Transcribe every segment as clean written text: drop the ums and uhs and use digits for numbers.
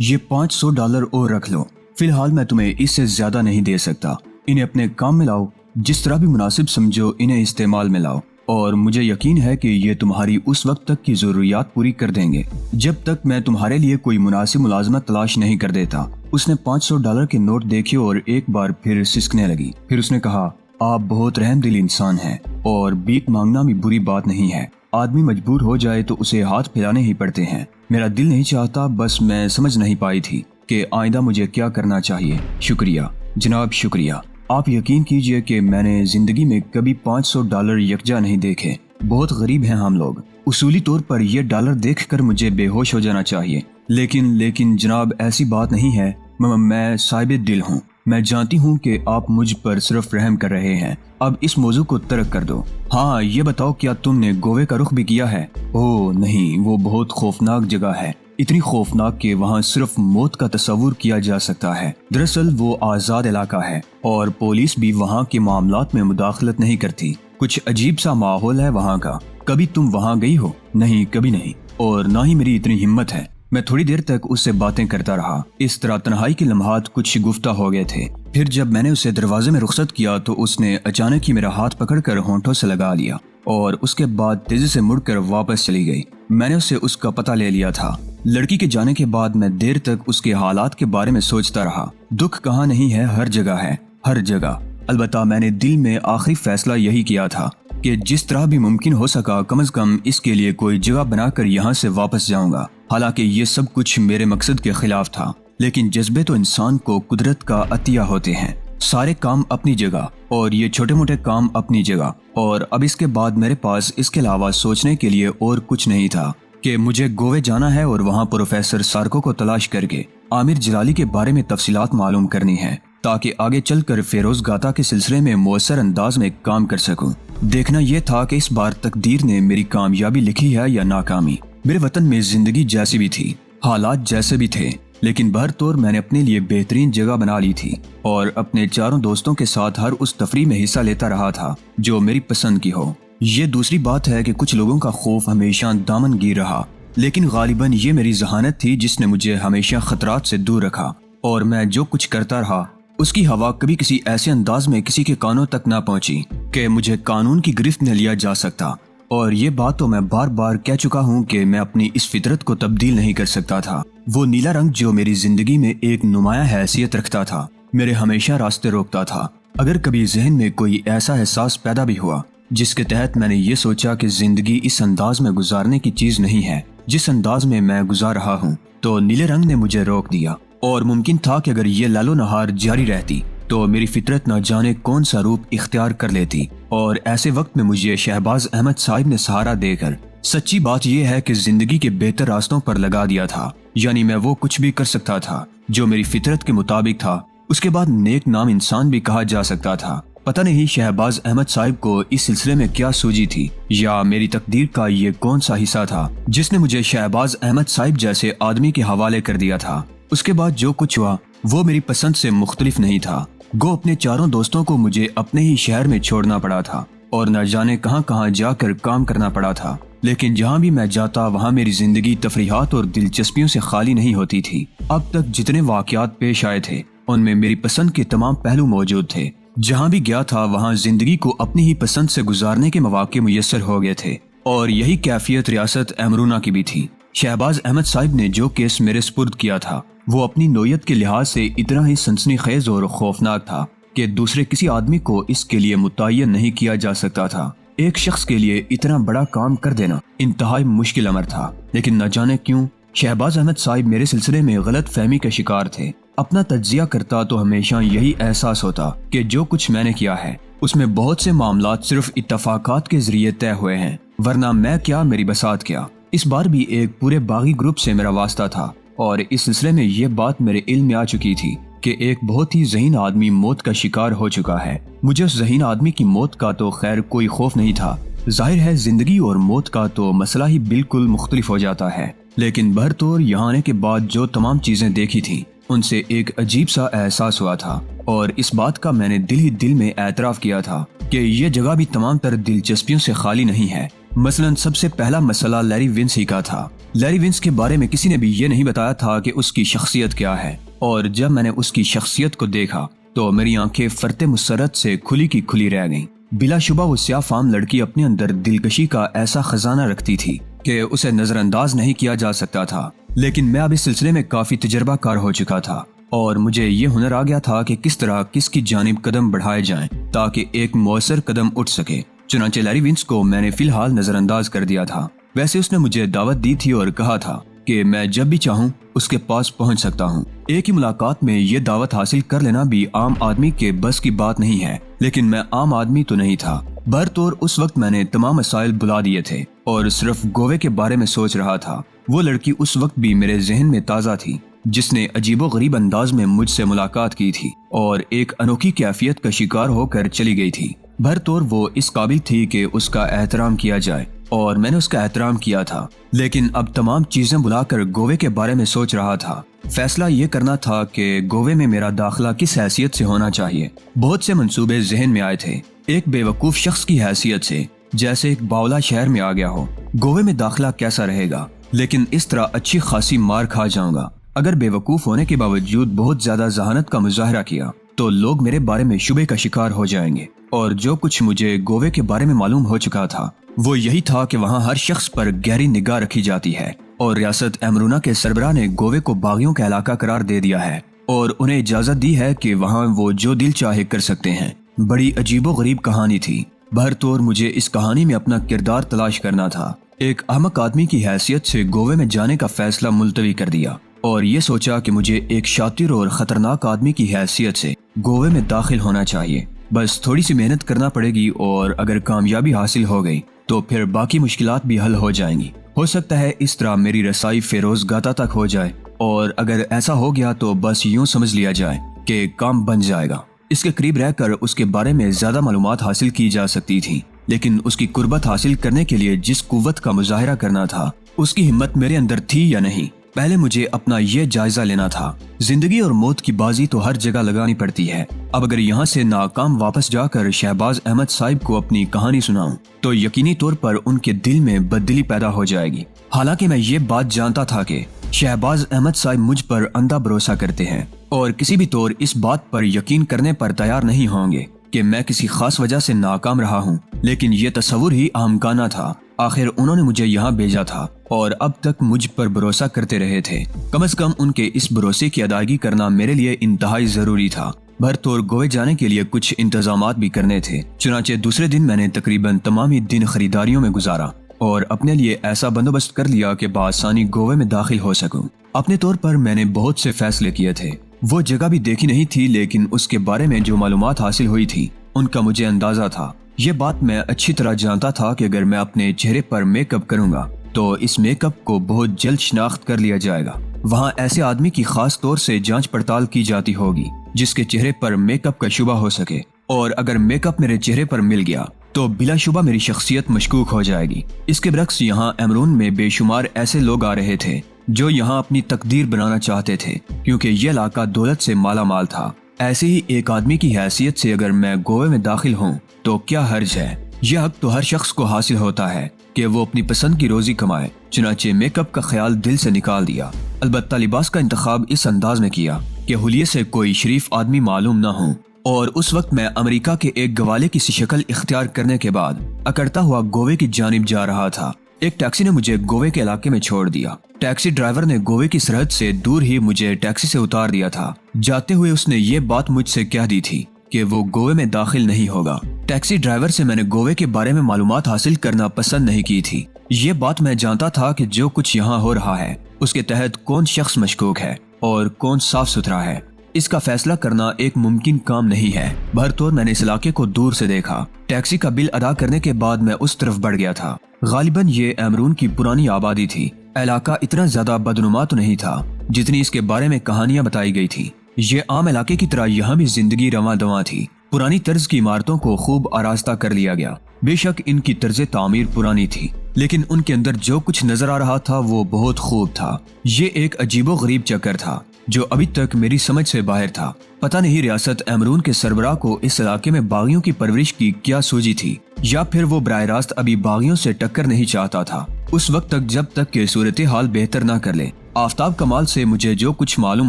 یہ $500 اور رکھ لو، فی الحال میں تمہیں اس سے زیادہ نہیں دے سکتا۔ انہیں اپنے کام میں لاؤ، جس طرح بھی مناسب سمجھو انہیں استعمال میں لاؤ، اور مجھے یقین ہے کہ یہ تمہاری اس وقت تک کی ضروریات پوری کر دیں گے جب تک میں تمہارے لیے کوئی مناسب ملازمت تلاش نہیں کر دیتا۔ اس نے $500 کے نوٹ دیکھے اور ایک بار پھر سسکنے لگی۔ پھر اس نے کہا، آپ بہت رحم دل انسان ہیں، اور بھیک مانگنا بھی بری بات نہیں ہے۔ آدمی مجبور ہو جائے تو اسے ہاتھ پھیلانے ہی پڑتے ہیں۔ میرا دل نہیں چاہتا، بس میں سمجھ نہیں پائی تھی کہ آئندہ مجھے کیا کرنا چاہیے۔ شکریہ جناب، شکریہ۔ آپ یقین کیجئے کہ میں نے زندگی میں کبھی $500 یکجا نہیں دیکھے۔ بہت غریب ہیں ہم لوگ۔ اصولی طور پر یہ ڈالر دیکھ کر مجھے بے ہوش ہو جانا چاہیے، لیکن جناب ایسی بات نہیں ہے۔ میں صاحب دل ہوں۔ میں جانتی ہوں کہ آپ مجھ پر صرف رحم کر رہے ہیں۔ اب اس موضوع کو ترک کر دو۔ ہاں، یہ بتاؤ کیا تم نے گووے کا رخ بھی کیا ہے؟ اوہ نہیں، وہ بہت خوفناک جگہ ہے، اتنی خوفناک کہ وہاں صرف موت کا تصور کیا جا سکتا ہے۔ دراصل وہ آزاد علاقہ ہے، اور پولیس بھی وہاں کے معاملات میں مداخلت نہیں کرتی۔ کچھ عجیب سا ماحول ہے وہاں کا۔ کبھی تم وہاں گئی ہو؟ نہیں، کبھی نہیں، اور نہ ہی میری اتنی ہمت ہے۔ میں تھوڑی دیر تک اس سے باتیں کرتا رہا۔ اس طرح تنہائی کے لمحات کچھ شگفتہ ہو گئے تھے۔ پھر جب میں نے اسے دروازے میں رخصت کیا تو اس نے اچانک ہی میرا ہاتھ پکڑ کر ہونٹوں سے لگا لیا، اور اس کے بعد تیزی سے مڑ کر واپس چلی گئی۔ میں نے اسے اس کا پتہ لے لیا تھا۔ لڑکی کے جانے کے بعد میں دیر تک اس کے حالات کے بارے میں سوچتا رہا۔ دکھ کہاں نہیں ہے، ہر جگہ ہے، ہر جگہ۔ البتہ میں نے دل میں آخری فیصلہ یہی کیا تھا کہ جس طرح بھی ممکن ہو سکا کم از کم اس کے لیے کوئی جگہ بنا کر یہاں سے واپس جاؤں گا۔ حالانکہ یہ سب کچھ میرے مقصد کے خلاف تھا، لیکن جذبے تو انسان کو قدرت کا عطیہ ہوتے ہیں۔ سارے کام اپنی جگہ، اور یہ چھوٹے موٹے کام اپنی جگہ، اور اب اس کے بعد میرے پاس اس کے علاوہ سوچنے کے لیے اور کچھ نہیں تھا کہ مجھے گووے جانا ہے اور وہاں پروفیسر سارکو کو تلاش کر کے عامر جلالی کے بارے میں تفصیلات معلوم کرنی ہے، تاکہ آگے چل کر فیروز گاتا کے سلسلے میں مؤثر انداز میں کام کر سکوں۔ دیکھنا یہ تھا کہ اس بار تقدیر نے میری کامیابی لکھی ہے یا ناکامی۔ میرے وطن میں زندگی جیسی بھی تھی، حالات جیسے بھی تھے، لیکن بہرطور میں نے اپنے لیے بہترین جگہ بنا لی تھی، اور اپنے چاروں دوستوں کے ساتھ ہر اس تفریح میں حصہ لیتا رہا تھا جو میری پسند کی ہو۔ یہ دوسری بات ہے کہ کچھ لوگوں کا خوف ہمیشہ دامن گیر رہا، لیکن غالباً یہ میری ذہانت تھی جس نے مجھے ہمیشہ خطرات سے دور رکھا، اور میں جو کچھ کرتا رہا اس کی ہوا کبھی کسی ایسے انداز میں کسی کے کانوں تک نہ پہنچی کہ مجھے قانون کی گرفت میں لیا جا سکتا۔ اور یہ بات تو میں بار بار کہہ چکا ہوں کہ میں اپنی اس فطرت کو تبدیل نہیں کر سکتا تھا۔ وہ نیلا رنگ جو میری زندگی میں ایک نمایاں حیثیت رکھتا تھا، میرے ہمیشہ راستے روکتا تھا۔ اگر کبھی ذہن میں کوئی ایسا احساس پیدا بھی ہوا جس کے تحت میں نے یہ سوچا کہ زندگی اس انداز میں گزارنے کی چیز نہیں ہے جس انداز میں میں گزار رہا ہوں، تو نیلے رنگ نے مجھے روک دیا۔ اور ممکن تھا کہ اگر یہ لالو نہار جاری رہتی تو میری فطرت نہ جانے کون سا روپ اختیار کر لیتی، اور ایسے وقت میں مجھے شہباز احمد صاحب نے سہارا دے کر سچی بات یہ ہے کہ زندگی کے بہتر راستوں پر لگا دیا تھا۔ یعنی میں وہ کچھ بھی کر سکتا تھا جو میری فطرت کے مطابق تھا۔ اس کے بعد نیک نام انسان بھی کہا جا سکتا تھا۔ پتہ نہیں شہباز احمد صاحب کو اس سلسلے میں کیا سوجی تھی، یا میری تقدیر کا یہ کون سا حصہ تھا جس نے مجھے شہباز احمد صاحب جیسے آدمی کے حوالے کر دیا تھا۔ اس کے بعد جو کچھ ہوا وہ میری پسند سے مختلف نہیں تھا۔ گو اپنے چاروں دوستوں کو مجھے اپنے ہی شہر میں چھوڑنا پڑا تھا، اور نہ جانے کہاں کہاں جا کر کام کرنا پڑا تھا، لیکن جہاں بھی میں جاتا وہاں میری زندگی تفریحات اور دلچسپیوں سے خالی نہیں ہوتی تھی۔ اب تک جتنے واقعات پیش آئے تھے ان میں میری پسند کے تمام پہلو موجود تھے۔ جہاں بھی گیا تھا وہاں زندگی کو اپنی ہی پسند سے گزارنے کے مواقع میسر ہو گئے تھے، اور یہی کیفیت ریاست امرونا کی بھی تھی۔ شہباز احمد صاحب نے جو کیس میرے سپرد کیا تھا وہ اپنی نوعیت کے لحاظ سے اتنا ہی سنسنی خیز اور خوفناک تھا کہ دوسرے کسی آدمی کو اس کے لیے متعین نہیں کیا جا سکتا تھا۔ ایک شخص کے لیے اتنا بڑا کام کر دینا انتہائی مشکل امر تھا، لیکن نہ جانے کیوں شہباز احمد صاحب میرے سلسلے میں غلط فہمی کا شکار تھے۔ اپنا تجزیہ کرتا تو ہمیشہ یہی احساس ہوتا کہ جو کچھ میں نے کیا ہے اس میں بہت سے معاملات صرف اتفاقات کے ذریعے طے ہوئے ہیں، ورنہ میں کیا، میری بساط کیا۔ اس بار بھی ایک پورے باغی گروپ سے میرا واسطہ تھا، اور اس سلسلے میں یہ بات میرے علم میں آ چکی تھی کہ ایک بہت ہی ذہین آدمی موت کا شکار ہو چکا ہے۔ مجھے اس ذہین آدمی کی موت کا تو خیر کوئی خوف نہیں تھا۔ ظاہر ہے زندگی اور موت کا تو مسئلہ ہی بالکل مختلف ہو جاتا ہے، لیکن بہرطور یہاں آنے کے بعد جو تمام چیزیں دیکھی تھیں ان سے ایک عجیب سا احساس ہوا تھا، اور اس بات کا میں نے دل ہی دل میں اعتراف کیا تھا کہ یہ جگہ بھی تمام تر دلچسپیوں سے خالی نہیں ہے۔ मसलन सबसे पहला मसला लैरी विंस ही का था। लैरी विंस के बारे में किसी ने भी ये नहीं बताया था कि उसकी शख्सियत क्या है, और जब मैंने उसकी शख्सियत को देखा तो मेरी आंखें फरते मुसरत से खुली की खुली रह गईं। बिलाशुबा वो स्याह फाम लड़की अपने अंदर दिलकशी का ऐसा खजाना रखती थी कि उसे नजरअंदाज नहीं किया जा सकता था। लेकिन मैं अब इस सिलसिले में काफी तजर्बाकार हो चुका था और मुझे ये हुनर आ गया था कि किस तरह किसकी जानिब कदम बढ़ाए जाएं ताकि एक मौसर कदम उठ सके। चुनांचे लैरी विंस को मैंने फिलहाल नजरअंदाज कर दिया था। वैसे उसने मुझे दावत दी थी और कहा था कि मैं जब भी चाहूँ उसके पास पहुँच सकता हूँ। एक ही मुलाकात में ये दावत हासिल कर लेना भी आम आदमी के बस की बात नहीं है, लेकिन मैं आम आदमी तो नहीं था। बहरतौर उस वक्त मैंने तमाम मसाइल बुला दिए थे और सिर्फ गोवे के बारे में सोच रहा था। वो लड़की उस वक्त भी मेरे जहन में ताज़ा थी जिसने अजीबो गरीब अंदाज में मुझसे मुलाकात की थी और एक अनोखी कैफियत का शिकार होकर चली गई थी। बहरतौर वो इस काबिल थी कि उसका एहतराम किया जाए और मैंने उसका एहतराम किया था। लेकिन अब तमाम चीजें बुलाकर गोवे के बारे में सोच रहा था। फैसला ये करना था कि गोवे में मेरा दाखिला किस हैसियत से होना चाहिए। बहुत से मंसूबे जहन में आए थे। एक बेवकूफ शख्स की हैसियत से, जैसे एक बावला शहर में आ गया हो, गोवे में दाखिला कैसा रहेगा, लेकिन इस तरह अच्छी खासी मार खा जाऊंगा। अगर बेवकूफ होने के बावजूद बहुत ज्यादा जहानत का मुजाहरा किया तो लोग मेरे बारे में शुबे का शिकार हो जाएंगे। और जो कुछ मुझे गोवे के बारे में मालूम हो चुका था वो यही था कि वहाँ हर शख्स पर गहरी निगाह रखी जाती है और रियासत एमरूना के सरबराह ने गोवे को बागियों का इलाका करार दे दिया है और उन्हें इजाजत दी है कि वहाँ वो जो दिल चाहे कर सकते हैं। बड़ी अजीबो गरीब कहानी थी। बहरतौर मुझे इस कहानी में अपना किरदार तलाश करना था। एक अहमक आदमी की हैसियत से गोवे में जाने का फैसला मुलतवी कर दिया और ये सोचा कि मुझे एक शातिर और खतरनाक आदमी की हैसियत से गोवे में दाखिल होना चाहिए। बस थोड़ी सी मेहनत करना पड़ेगी और अगर कामयाबी हासिल हो गई तो फिर बाकी मुश्किलात भी हल हो जाएंगी। हो सकता है इस तरह मेरी रसाई फेरोज गाता तक हो जाए और अगर ऐसा हो गया तो बस यूं समझ लिया जाए कि काम बन जाएगा। इसके करीब रहकर उसके बारे में ज्यादा मालूमात हासिल की जा सकती थी, लेकिन उसकी कुर्बत हासिल करने के लिए जिस कुव्वत का मुजाहिरा करना था उसकी हिम्मत मेरे अंदर थी या नहीं, पहले मुझे अपना ये जायजा लेना था। जिंदगी और मौत की बाजी तो हर जगह लगानी पड़ती है। अब अगर यहाँ से नाकाम वापस जाकर शहबाज अहमद साहिब को अपनी कहानी सुनाऊं तो यकीनी तौर पर उनके दिल में बददिली पैदा हो जाएगी। हालांकि मैं ये बात जानता था कि शहबाज अहमद साहिब मुझ पर अंधा भरोसा करते हैं और किसी भी तौर इस बात पर यकीन करने पर तैयार नहीं होंगे कि मैं किसी खास वजह से नाकाम रहा हूँ, लेकिन ये तस्वुर ही अहमकाना था। आखिर उन्होंने मुझे यहाँ भेजा था और अब तक मुझ पर भरोसा करते रहे थे। कम से कम उनके इस भरोसे की अदायगी करना मेरे लिए इंतहाई जरूरी था। भरतौर गोवे जाने के लिए कुछ इंतजामात भी करने थे। चुनांचे दूसरे दिन मैंने तकरीबन तमाम ही दिन खरीदारियों में गुजारा और अपने लिए ऐसा बंदोबस्त कर लिया कि बआसानी गोवे में दाखिल हो सकूं। अपने तौर पर मैंने बहुत से फैसले किए थे। वो जगह भी देखी नहीं थी, लेकिन उसके बारे में जो मालूमात हासिल हुई थी उनका मुझे अंदाजा था। ये बात मैं अच्छी तरह जानता था कि अगर मैं अपने चेहरे पर मेकअप करूंगा तो इस मेकअप को बहुत जल्द शिनाख्त कर लिया जाएगा। वहाँ ऐसे आदमी की खास तौर से जांच पड़ताल की जाती होगी जिसके चेहरे पर मेकअप का शुबा हो सके, और अगर मेकअप मेरे चेहरे पर मिल गया तो बिलाशुबा मेरी शख्सियत मशकूक हो जाएगी। इसके बरक्स यहाँ एमरून में बेशुमार ऐसे लोग आ रहे थे जो यहाँ अपनी तकदीर बनाना चाहते थे, क्योंकि ये इलाका दौलत से माला माल था। ऐसे ही एक आदमी की हैसियत से अगर मैं गोवे में दाखिल हूँ तो क्या हर्ज है। यह हक तो हर शख्स को हासिल होता है कि वो अपनी पसंद की रोजी कमाए। चुनांचे मेकअप का ख्याल दिल से निकाल दिया। अलबत्ता लिबास का इंतखाब इस अंदाज में किया कि हुलिये से कोई शरीफ आदमी मालूम न हो। और उस वक्त मैं अमेरिका के एक गवाले की सी शक्ल इख्तियार करने के बाद अकड़ता हुआ गोवे की जानिब जा रहा था। एक टैक्सी ने मुझे गोवे के इलाके में छोड़ दिया। टैक्सी ड्राइवर ने गोवे की सरहद से दूर ही मुझे टैक्सी से उतार दिया था। जाते हुए उसने ये बात मुझसे कह दी थी कि वो गोवे में दाखिल नहीं होगा। टैक्सी ड्राइवर से मैंने गोवे के बारे में मालूमात हासिल करना पसंद नहीं की थी। ये बात मैं जानता था कि जो कुछ यहाँ हो रहा है उसके तहत कौन शख्स मशकूक है और कौन साफ सुथरा है, इसका फैसला करना एक मुमकिन काम नहीं है। भरतौर मैंने इस इलाके को दूर से देखा। टैक्सी का बिल अदा करने के बाद मैं उस तरफ बढ़ गया था। गालिबन ये एमरून की पुरानी आबादी थी। इलाका इतना ज्यादा बदनुमा तो नहीं था जितनी इसके बारे में कहानियां बताई गई थी। ये आम इलाके की तरह यहाँ भी जिंदगी रवां दवां थी। पुरानी तर्ज की इमारतों को खूब आरास्ता कर लिया गया। बेशक इनकी तर्ज तामीर पुरानी थी, लेकिन उनके अंदर जो कुछ नजर आ रहा था वो बहुत खूब था। ये एक अजीबो गरीब चक्कर था। जो अभी तक मेरी समझ से बाहर था। पता नहीं रियासत एमरून के सरबराह को इस इलाके में बागियों की परवरिश की क्या सूझी थी, या फिर वो बराह रास्त अभी बागियों से टक्कर नहीं चाहता था उस वक्त तक जब तक कि सूरत हाल बेहतर न कर ले। आफ्ताब कमाल से मुझे जो कुछ मालूम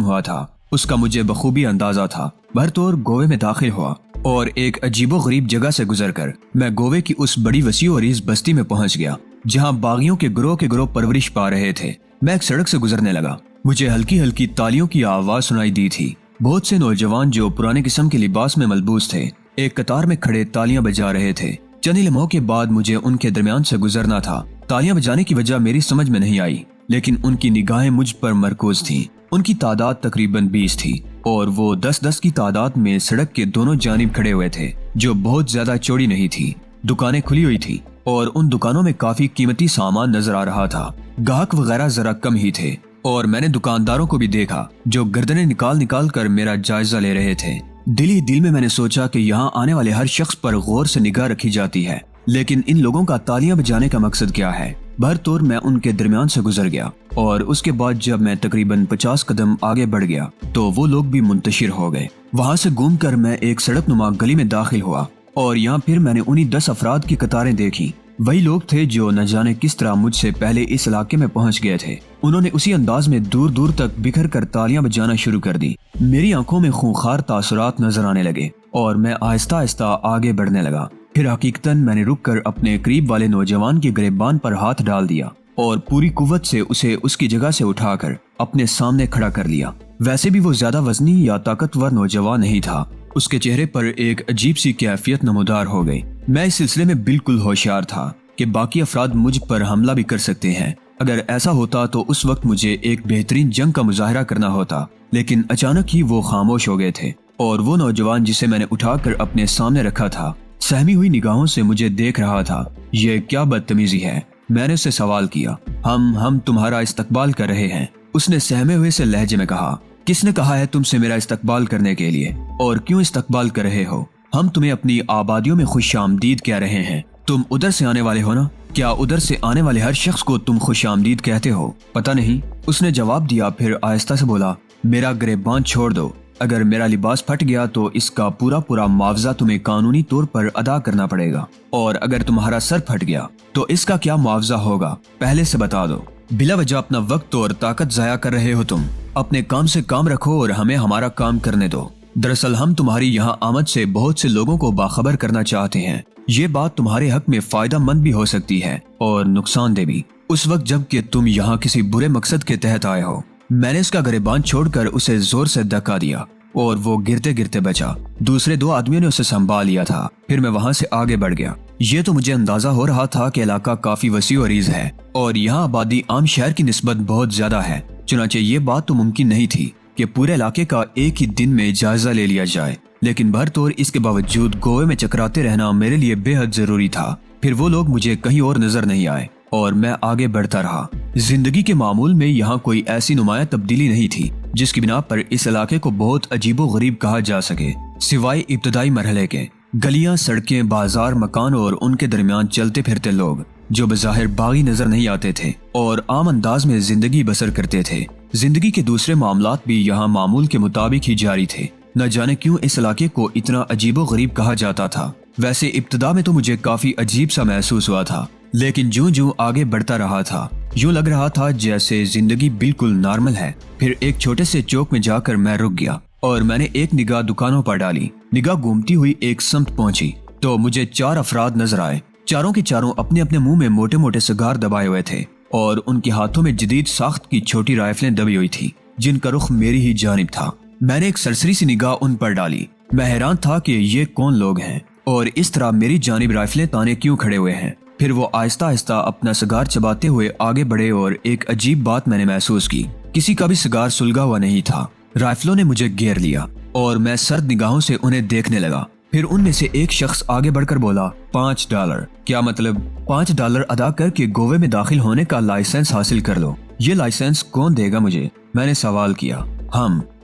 हुआ था उसका मुझे बखूबी अंदाजा था। भरतौर गोवे में दाखिल हुआ और एक अजीबो गरीब जगह से गुजरकर मैं गोवे की उस बड़ी वसी और इस बस्ती में पहुंच गया जहां बागियों के ग्रोह परवरिश पा रहे थे। मैं एक सड़क से गुजरने लगा। मुझे हल्की हल्की तालियों की आवाज सुनाई दी थी। बहुत से नौजवान जो पुराने किस्म के लिबास में मलबूस थे एक कतार में खड़े तालियां बजा रहे थे। चंद लम्हों के बाद मुझे उनके दरमियान से गुजरना था। तालियां बजाने की वजह मेरी समझ में नहीं आई, लेकिन उनकी निगाहें मुझ पर मरकूज थी। उनकी तादाद तकरीबन 20 थी और वो 10-10 की तादाद में सड़क के दोनों जानिब खड़े हुए थे, जो बहुत ज्यादा चौड़ी नहीं थी। दुकानें खुली हुई थी और उन दुकानों में काफी कीमती सामान नजर आ रहा था। गाहक वगैरह जरा कम ही थे और मैंने दुकानदारों को भी देखा जो गर्दनें निकाल निकाल कर मेरा जायजा ले रहे थे। दिल ही दिल में मैंने सोचा कि यहाँ आने वाले हर शख्स पर गौर से निगाह रखी जाती है, लेकिन इन लोगों का तालियां बजाने का मकसद क्या है। भरतौर मैं उनके दरमियान से गुजर गया और उसके बाद जब मैं तकरीबन 50 कदम आगे बढ़ गया तो वो लोग भी मुंतशिर हो गए। वहां से घूमकर मैं एक सड़क नुमा गली में दाखिल हुआ और यहाँ फिर मैंने उन्हीं 10 अफराद की कतारें देखी। वही लोग थे जो न जाने किस तरह मुझसे पहले इस इलाके में पहुंच गए थे। उन्होंने उसी अंदाज में दूर दूर तक बिखर कर तालियां बजाना शुरू कर दी। मेरी आंखों में खूंखार तासुरात नजर आने लगे और मैं आहिस्ता आहिस्ता आगे बढ़ने लगा। फिर हकीकतन मैंने रुककर अपने करीब वाले नौजवान की गिरबान पर हाथ डाल दिया और पूरी कुव्वत से उसे उसकी जगह से उठाकर अपने सामने खड़ा कर लिया। वैसे भी वो ज्यादा वजनी या ताकतवर नौजवान नहीं था। उसके चेहरे पर एक अजीब सी कैफियत नमूदार हो गई। मैं इस सिलसिले में बिल्कुल होशियार था कि बाकी अफराद मुझ पर हमला भी कर सकते हैं। अगर ऐसा होता तो उस वक्त मुझे एक बेहतरीन जंग का मुजाहरा करना होता, लेकिन अचानक ही वो खामोश हो गए थे और वो नौजवान जिसे मैंने उठाकर अपने सामने रखा था सहमी हुई निगाहों से मुझे देख रहा था। ये क्या बदतमीजी है, मैंने उससे सवाल किया। हम तुम्हारा इस्तकबाल कर रहे हैं, उसने सहमे हुए से लहजे में कहा। किसने कहा है तुमसे मेरा इस्तकबाल करने के लिए, और क्यों इस्तकबाल कर रहे हो? हम तुम्हें अपनी आबादियों में खुशामदीद कह रहे हैं। तुम उधर से आने वाले हो ना? क्या उधर से आने वाले हर शख्स को तुम खुशामदीद कहते हो? पता नहीं, उसने जवाब दिया। फिर आहिस्ता से बोला, मेरा गिरबान छोड़ दो। अगर मेरा लिबास फट गया तो इसका पूरा पूरा मुआवजा तुम्हें कानूनी तौर पर अदा करना पड़ेगा, और अगर तुम्हारा सर फट गया तो इसका क्या मुआवजा होगा पहले से बता दो। बिला वजह अपना वक्त और ताकत जाया कर रहे हो तुम। अपने काम से काम रखो और हमें हमारा काम करने दो। दरअसल हम तुम्हारी यहाँ आमद से बहुत से लोगों को बाखबर करना चाहते हैं। ये बात तुम्हारे हक में फायदा मंद भी हो सकती है और नुकसानदेह भी। उस वक्त जब कि तुम यहाँ किसी बुरे मकसद के तहत आए हो। मैंने इसका गिरबान छोड़कर उसे जोर से धक्का दिया और वो गिरते गिरते बचा। दूसरे 2 आदमियों ने उसे संभाल लिया था। फिर मैं वहाँ से आगे बढ़ गया। ये तो मुझे अंदाजा हो रहा था कि इलाका काफी वसी और अरीज है और यहाँ आबादी आम शहर की निस्बत बहुत ज्यादा है। चुनांचे ये बात तो मुमकिन नहीं थी कि पूरे इलाके का एक ही दिन में जायजा ले लिया जाए, लेकिन भरतौर इसके बावजूद गोवे में चकराते रहना मेरे लिए बेहद जरूरी था। फिर वो लोग मुझे कहीं और नजर नहीं आए और मैं आगे बढ़ता रहा। जिंदगी के मामूल में यहाँ कोई ऐसी नुमायां तब्दीली नहीं थी जिसकी बिना पर इस इलाके को बहुत अजीबो गरीब कहा जा सके, सिवाय इब्तदाई मरहले के। गलियां, सड़कें, बाजार, मकान और उनके दरमियान चलते फिरते लोग जो बज़ाहिर बागी नजर नहीं आते थे और आम अंदाज में जिंदगी बसर करते थे। जिंदगी के दूसरे मामलात भी यहाँ मामूल के मुताबिक ही जारी थे। न जाने क्यों इस इलाके को इतना अजीबो गरीब कहा जाता था। वैसे इब्तदा में तो मुझे काफी अजीब सा महसूस हुआ था, लेकिन ज्यों ज्यों आगे बढ़ता रहा था यूं लग रहा था जैसे जिंदगी बिल्कुल नॉर्मल है। फिर एक छोटे से चौक में जाकर मैं रुक गया और मैंने एक निगाह दुकानों पर डाली। निगाह घूमती हुई एक समत पहुंची तो मुझे 4 अफराद नजर आए। चारों के चारों अपने अपने मुंह में मोटे मोटे सिगार दबाए हुए थे और उनके हाथों में जदीद साख्त की छोटी राइफलें दबी हुई थी जिनका रुख मेरी ही जानिब था। मैंने एक सरसरी सी निगाह उन पर डाली। मैं हैरान था कि ये कौन लोग हैं और इस तरह मेरी जानिब राइफलें ताने क्यों खड़े हुए हैं। फिर वो आहिस्ता आहिस्ता अपना सिगार चबाते हुए आगे बढ़े और एक अजीब बात मैंने महसूस की। किसी का भी सिगार सुलगा हुआ नहीं था। राइफलों ने मुझे घेर लिया और मैं सर्द निगाहों से उन्हें देखने लगा। फिर उनमें से एक शख्स आगे बढ़कर बोला, $5। क्या मतलब? $5 अदा करके गोवे में दाखिल होने का लाइसेंस हासिल कर लो। ये लाइसेंस कौन देगा मुझे? मैंने सवाल किया।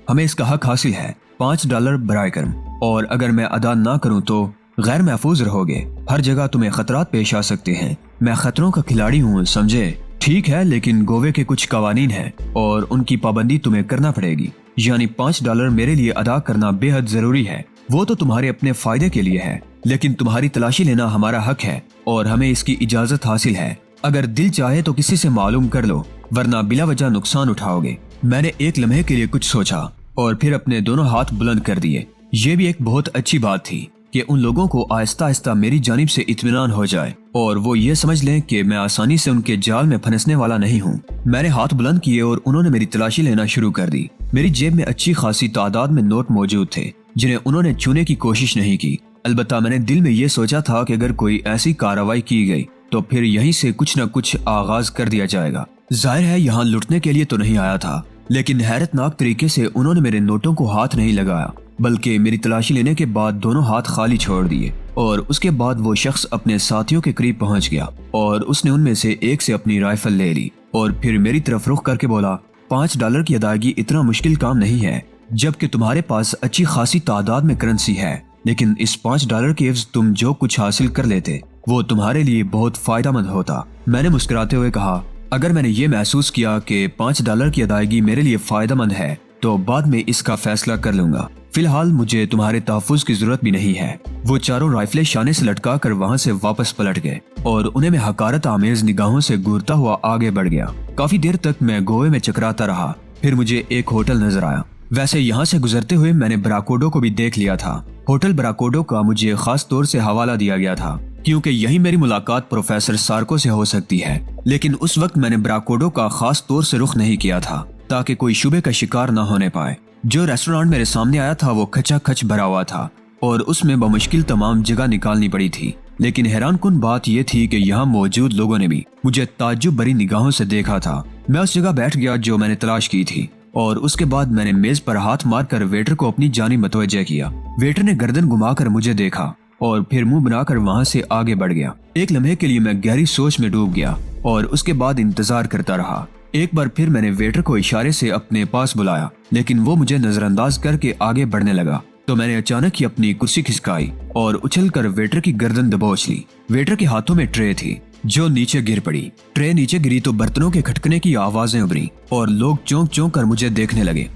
हमें इसका हक हासिल है, $5 बराए कर्म, और अगर मैं अदा ना करूं तो गैर महफूज रहोगे। हर जगह तुम्हें खतरात पेश आ सकते हैं। मैं खतरों का खिलाड़ी हूँ, समझे? ठीक है, लेकिन गोवे के कुछ कवानीन हैं और उनकी पाबंदी तुम्हें करना पड़ेगी। यानी $5 मेरे लिए अदा करना बेहद जरूरी है। वो तो तुम्हारे अपने फायदे के लिए है, लेकिन तुम्हारी तलाशी लेना हमारा हक है और हमें इसकी इजाजत हासिल है। अगर दिल चाहे तो किसी से मालूम कर लो, वरना बिला वजह नुकसान उठाओगे। मैंने एक लम्हे के लिए कुछ सोचा और फिर अपने दोनों हाथ बुलंद कर दिए। ये भी एक बहुत अच्छी बात थी कि उन लोगों को आहिस्ता आहिस्ता मेरी जानिब से इत्मीनान हो जाए और वो ये समझ लें कि मैं आसानी से उनके जाल में फंसने वाला नहीं हूँ। मैंने हाथ बुलंद किए और उन्होंने मेरी तलाशी लेना शुरू कर दी। मेरी जेब में अच्छी खासी तादाद में नोट मौजूद थे जिन्हें उन्होंने छूने की कोशिश नहीं की। अलबत्ता मैंने दिल में ये सोचा था कि अगर कोई ऐसी कार्रवाई की गई तो फिर यहीं से कुछ न कुछ आगाज कर दिया जाएगा। जाहिर है यहाँ लुटने के लिए तो नहीं आया था, लेकिन हैरतनाक तरीके से उन्होंने मेरे नोटों को हाथ नहीं लगाया, बल्कि मेरी तलाशी लेने के बाद दोनों हाथ खाली छोड़ दिए। और उसके बाद वो शख्स अपने साथियों के करीब पहुंच गया और उसने उनमें से एक से अपनी राइफल ले ली और फिर मेरी तरफ रुख करके बोला, $5 की अदायगी इतना मुश्किल काम नहीं है, जबकि तुम्हारे पास अच्छी खासी तादाद में करेंसी है। लेकिन इस $5 के एवज तुम जो कुछ हासिल कर लेते वो तुम्हारे लिए बहुत फायदेमंद होता। मैंने मुस्कुराते हुए कहा, अगर मैंने ये महसूस किया कि $5 की अदायगी मेरे लिए फायदेमंद है तो बाद में इसका फैसला कर लूंगा। फिलहाल मुझे तुम्हारे तहफ़्फ़ुज़ की जरूरत भी नहीं है। वो चारों राइफलें शाने से लटका कर वहाँ से वापस पलट गए और उन्हें मैं हकारत आमेज निगाहों से घूरता हुआ आगे बढ़ गया। काफी देर तक मैं गोवे में चकराता रहा। फिर मुझे एक होटल नजर आया। वैसे यहाँ से गुजरते हुए मैंने ब्राकोडो को भी देख लिया था। होटल ब्राकोडो का मुझे खास तौर से हवाला दिया गया था क्योंकि यही मेरी मुलाकात प्रोफेसर सार्को से हो सकती है। लेकिन उस वक्त मैंने ब्राकोडो का खास तौर से रुख नहीं किया था ताकि कोई शुबे का शिकार न होने पाए। जो रेस्टोरेंट मेरे सामने आया था वो खचाखच भरा हुआ था और उसमें बमुश्किल तमाम जगह निकालनी पड़ी थी। लेकिन हैरानकुन बात यह थी कि यहाँ मौजूद लोगों ने भी मुझे ताज्जुब भरी निगाहों से देखा था। मैं उस जगह बैठ गया जो मैंने तलाश की थी और उसके बाद मैंने मेज पर हाथ मारकर वेटर को अपनी जानिब मुतवज्जह किया। वेटर ने गर्दन घुमाकर मुझे देखा और फिर मुंह बनाकर वहां से आगे बढ़ गया। एक लम्हे के लिए मैं गहरी सोच में डूब गया और उसके बाद इंतजार करता रहा। एक बार फिर मैंने वेटर को इशारे से अपने पास बुलाया, लेकिन वो मुझे नजरअंदाज करके आगे बढ़ने लगा। तो मैंने अचानक ही अपनी कुर्सी खिसकाई और उछलकर वेटर की गर्दन दबोच ली। वेटर के हाथों में ट्रे थी जो नीचे गिर पड़ी। ट्रे नीचे गिरी तो बर्तनों के खटकने की आवाजें उभरी और लोग चौंक चौंक कर मुझे देखने लगे।